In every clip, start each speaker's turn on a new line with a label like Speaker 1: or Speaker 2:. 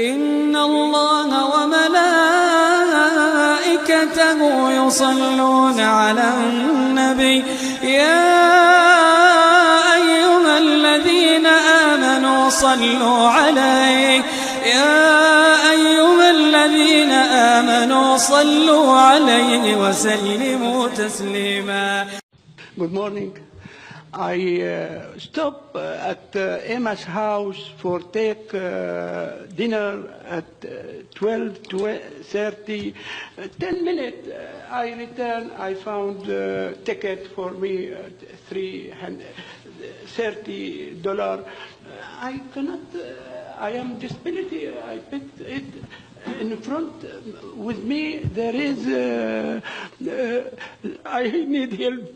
Speaker 1: إن الله وملائكته يصلون على النبي يا أيها الذين آمنوا صلوا عليه وسلموا تسليما.
Speaker 2: Good morning. I stop at Emma's house for take dinner at 12:30. 10 minutes. I return. I found ticket for me $30. I cannot. I am disability. I picked it in front with me. There is. I need help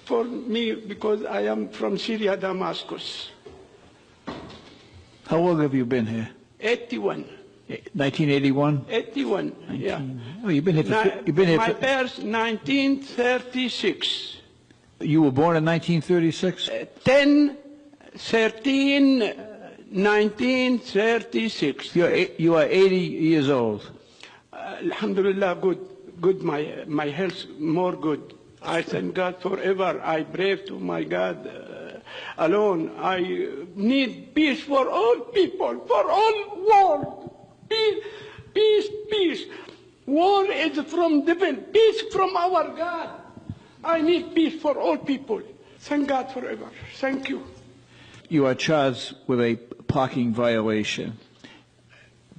Speaker 2: for me because I am from Syria, Damascus.
Speaker 3: How long have you been here?
Speaker 2: 81.
Speaker 3: 1981?
Speaker 2: 81, yeah.
Speaker 3: Oh, you've been here
Speaker 2: My birth, 1936.
Speaker 3: You were born in 1936?
Speaker 2: 10/13/1936.
Speaker 3: You are 80 years old.
Speaker 2: Alhamdulillah, good. My health more good. I thank God forever. I pray to my God alone. I need peace for all people, for all world. Peace. War is from devil. Peace from our God. I need peace for all people. Thank God forever. Thank you.
Speaker 3: You are charged with a parking violation.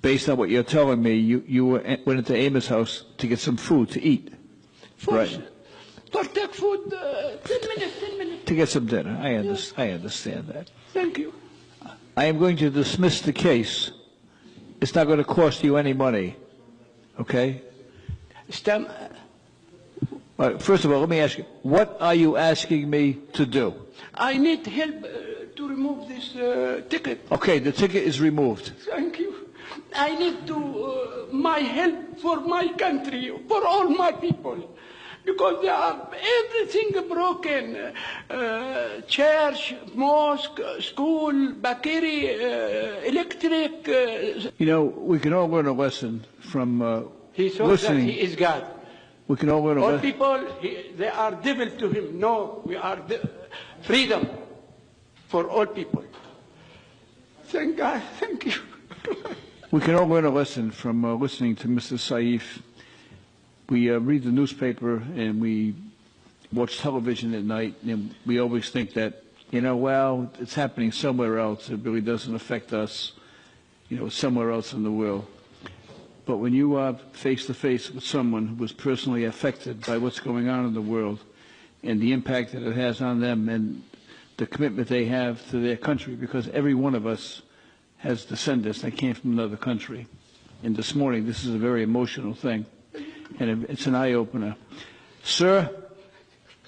Speaker 3: Based on what you're telling me, you went into Amos' house to get some food to eat. Right.
Speaker 2: For take food, 10 minutes.
Speaker 3: To get some dinner. I understand that.
Speaker 2: Thank you.
Speaker 3: I am going to dismiss the case. It's not going to cost you any money. Okay? First of all, let me ask you, what are you asking me to do?
Speaker 2: I need help to remove this ticket.
Speaker 3: Okay, the ticket is removed.
Speaker 2: Thank you. I need my help for my country, for all my people. Because they are everything broken. Church, mosque, school, bakery, electric.
Speaker 3: You know, we can all learn a lesson from
Speaker 2: he saw
Speaker 3: listening.
Speaker 2: That he is God.
Speaker 3: We can all learn a lesson.
Speaker 2: All people, they are devil to him. No, we are freedom for all people. Thank God. Thank you.
Speaker 3: We can all learn a lesson from listening to Mr. Saif. We read the newspaper and we watch television at night, and we always think that, well, it's happening somewhere else. It really doesn't affect us, somewhere else in the world. But when you are face to face with someone who was personally affected by what's going on in the world and the impact that it has on them and the commitment they have to their country, because every one of us has descendants that came from another country. And this morning, this is a very emotional thing. And it's an eye-opener. Sir,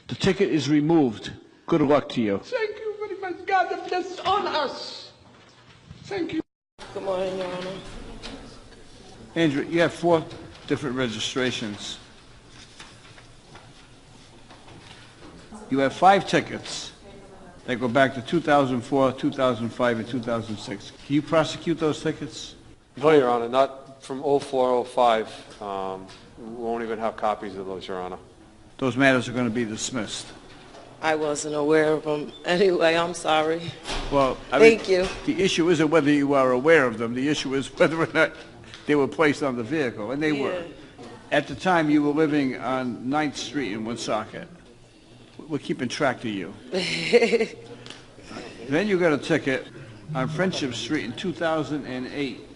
Speaker 3: the ticket is removed. Good luck to you.
Speaker 2: Thank you very much. God bless on us. Thank you.
Speaker 4: Good morning, Your Honor.
Speaker 3: Andrew, you have 4 different registrations. You have 5 tickets that go back to 2004, 2005, and 2006. Can you prosecute those tickets?
Speaker 5: No, Your Honor, not from 04, 05. We won't even have copies of those, Your Honor.
Speaker 3: Those matters are going to be dismissed.
Speaker 4: I wasn't aware of them. Anyway, I'm sorry.
Speaker 3: Well,
Speaker 4: Thank you.
Speaker 3: The issue isn't whether you are aware of them. The issue is whether or not they were placed on the vehicle, and they were. At the time, you were living on 9th Street in Woonsocket. We're keeping track of you. Then you got a ticket on Friendship Street in 2008.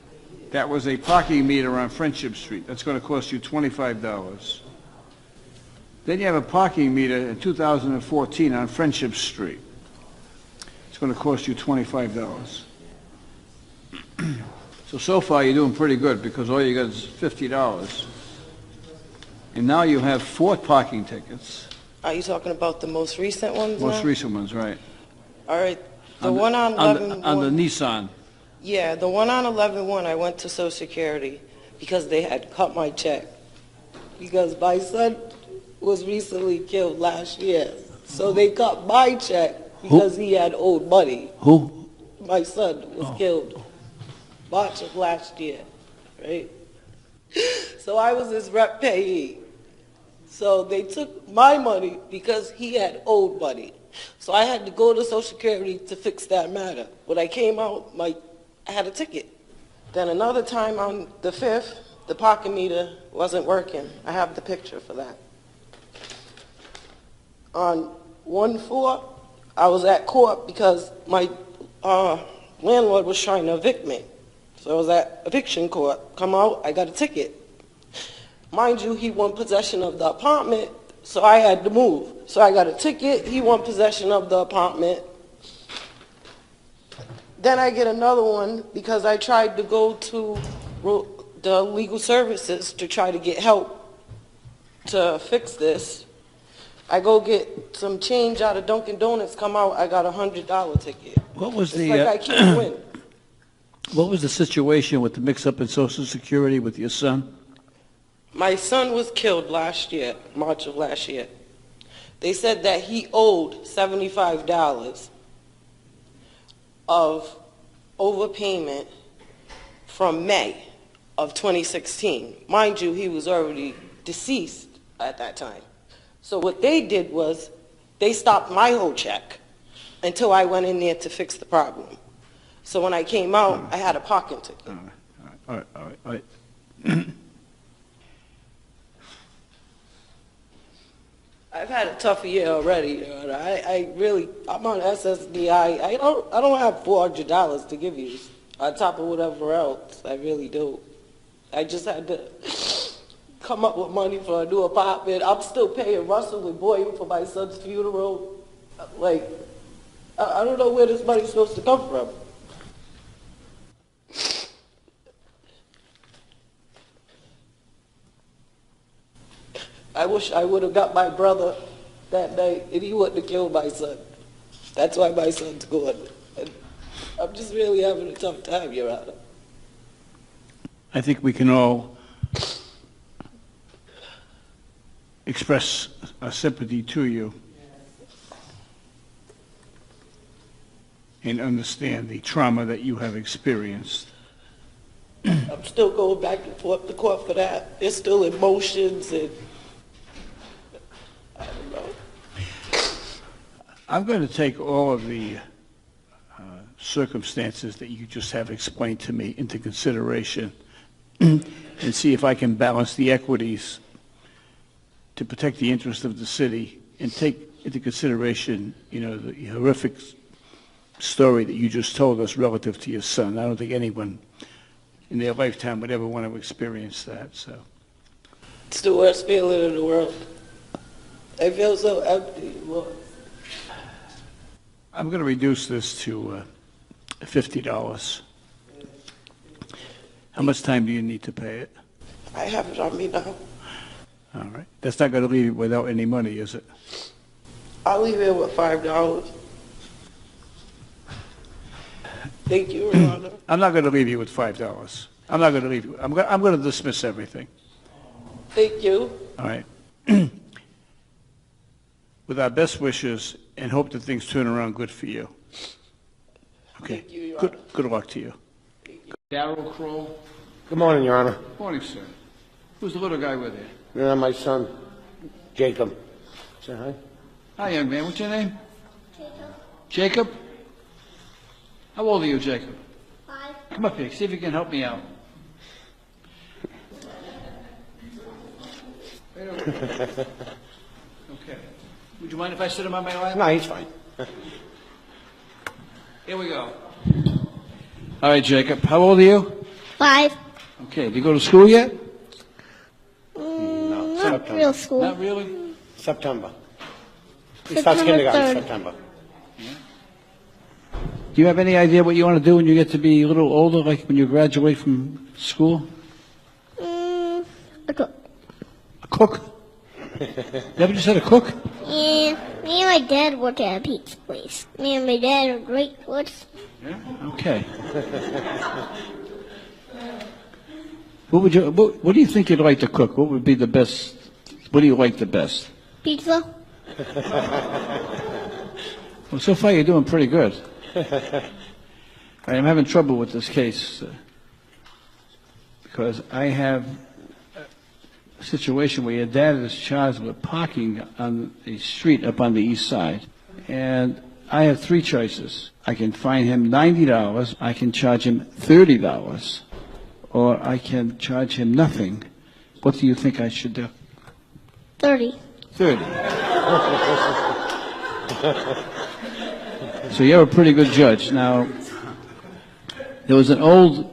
Speaker 3: That was a parking meter on Friendship Street. That's going to cost you $25. Then you have a parking meter in 2014 on Friendship Street. It's going to cost you $25. So far you're doing pretty good because all you got is $50. And now you have 4 parking tickets.
Speaker 4: Are you talking about the most recent ones?
Speaker 3: Most recent ones, right.
Speaker 4: All right. The one on 11-1.
Speaker 3: On the Nissan.
Speaker 4: Yeah, the one on 11-1, I went to Social Security because they had cut my check. Because my son was recently killed last year. So they cut my check because he had owed money.
Speaker 3: Who?
Speaker 4: My son was killed. March of last year, right? So I was his rep payee. So they took my money because he had owed money. So I had to go to Social Security to fix that matter. When I came out, I had a ticket. Then another time on the 5th, the parking meter wasn't working. I have the picture for that. On 1/4, I was at court because my landlord was trying to evict me. So I was at eviction court. Come out, I got a ticket. Mind you, he won possession of the apartment, so I had to move. So I got a ticket, he won possession of the apartment. Then I get another one because I tried to go to the legal services to try to get help to fix this. I go get some change out of Dunkin' Donuts, come out, I got a $100 ticket.
Speaker 3: What was
Speaker 4: It's like I can't win.
Speaker 3: what was the situation with the mix-up in Social Security with your son?
Speaker 4: My son was killed last year, March of last year. They said that he owed $75 of overpayment from May of 2016. Mind you, he was already deceased at that time. So what they did was they stopped my whole check until I went in there to fix the problem. So when I came out, I had a parking ticket.
Speaker 3: All right.
Speaker 4: I've had a tough year already. I'm on SSDI. I don't have $400 to give you on top of whatever else. I really do. I just had to come up with money for a new apartment. I'm still paying Russell and Boyd for my son's funeral. Like, I don't know where this money's supposed to come from. I wish I would have got my brother that night and he wouldn't have killed my son. That's why my son's gone. And I'm just really having a tough time, Your Honor.
Speaker 3: I think we can all express our sympathy to you and understand the trauma that you have experienced.
Speaker 4: I'm still going back and forth to court for that. There's still emotions and I don't know.
Speaker 3: I'm going to take all of the circumstances that you just have explained to me into consideration and see if I can balance the equities to protect the interest of the city and take into consideration, the horrific story that you just told us relative to your son. I don't think anyone in their lifetime would ever want to experience that. So
Speaker 4: it's the worst feeling in the world. I feel so empty.
Speaker 3: I'm going to reduce this to $50. How much time do you need to pay it?
Speaker 4: I have it on me now.
Speaker 3: All right. That's not going to leave you without any money, is it?
Speaker 4: I'll leave it with $5. Thank you, Your Honor.
Speaker 3: I'm not going to leave you with $5. I'm not going to leave you. I'm going to dismiss everything.
Speaker 4: Thank you.
Speaker 3: All right. With our best wishes and hope that things turn around good for you. Okay.
Speaker 4: Thank you, Your Honor.
Speaker 3: Good luck to you.
Speaker 6: Darrell Crow.
Speaker 7: Good morning, Your Honor.
Speaker 3: Morning, sir. Who's the little guy with you?
Speaker 7: My son, Jacob. Say hi.
Speaker 3: Hi, young man. What's your name? Jacob? How old are you, Jacob?
Speaker 8: 5.
Speaker 3: Come up here. See if you can help me out. Okay. Would you mind if I sit him on my lap?
Speaker 7: No, he's fine.
Speaker 3: Here we go. All right, Jacob. How old are you?
Speaker 8: 5.
Speaker 3: Okay. Do you go to school yet?
Speaker 7: No,
Speaker 8: Not real school.
Speaker 3: Not really?
Speaker 7: September. He starts
Speaker 8: September
Speaker 7: kindergarten
Speaker 8: 3rd.
Speaker 7: in September.
Speaker 3: Do you have any idea what you want to do when you get to be a little older, like when you graduate from school?
Speaker 8: A cook.
Speaker 3: A cook? Never just said a cook?
Speaker 8: Yeah, me and my dad work at a pizza place. Me and my dad are great cooks.
Speaker 3: Yeah. Okay. What do you think you'd like to cook? What would be the best? What do you like the best?
Speaker 8: Pizza?
Speaker 3: Well, so far you're doing pretty good. I'm having trouble with this case. because I have a situation where your dad is charged with parking on a street up on the east side, and I have three choices. I can fine him $90, I can charge him $30, or I can charge him nothing. What do you think I should do?
Speaker 8: 30.
Speaker 3: 30. So you're a pretty good judge. Now, there's an old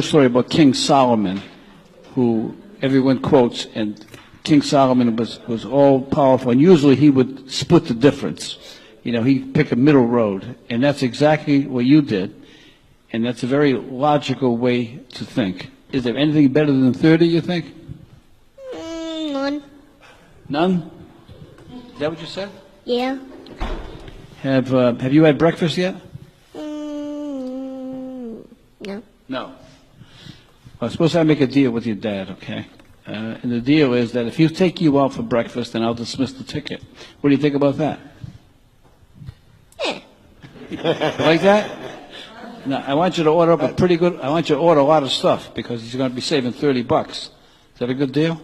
Speaker 3: story about King Solomon, who everyone quotes, and King Solomon was all powerful, and usually he would split the difference. You know, he'd pick a middle road, and that's exactly what you did, and that's a very logical way to think. Is there anything better than 30, you think?
Speaker 8: None.
Speaker 3: None? Is that what you said?
Speaker 8: Yeah.
Speaker 3: Have you had breakfast yet?
Speaker 8: No.
Speaker 3: No. Well, suppose I make a deal with your dad, okay? And the deal is that if he'll take you out for breakfast, then I'll dismiss the ticket. What do you think about that? Like that? Now, I want you to order up I want you to order a lot of stuff, because he's going to be saving $30. Is that a good deal?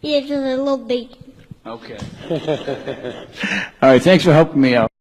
Speaker 8: Yeah, just a little bacon.
Speaker 3: Okay. All right, thanks for helping me out.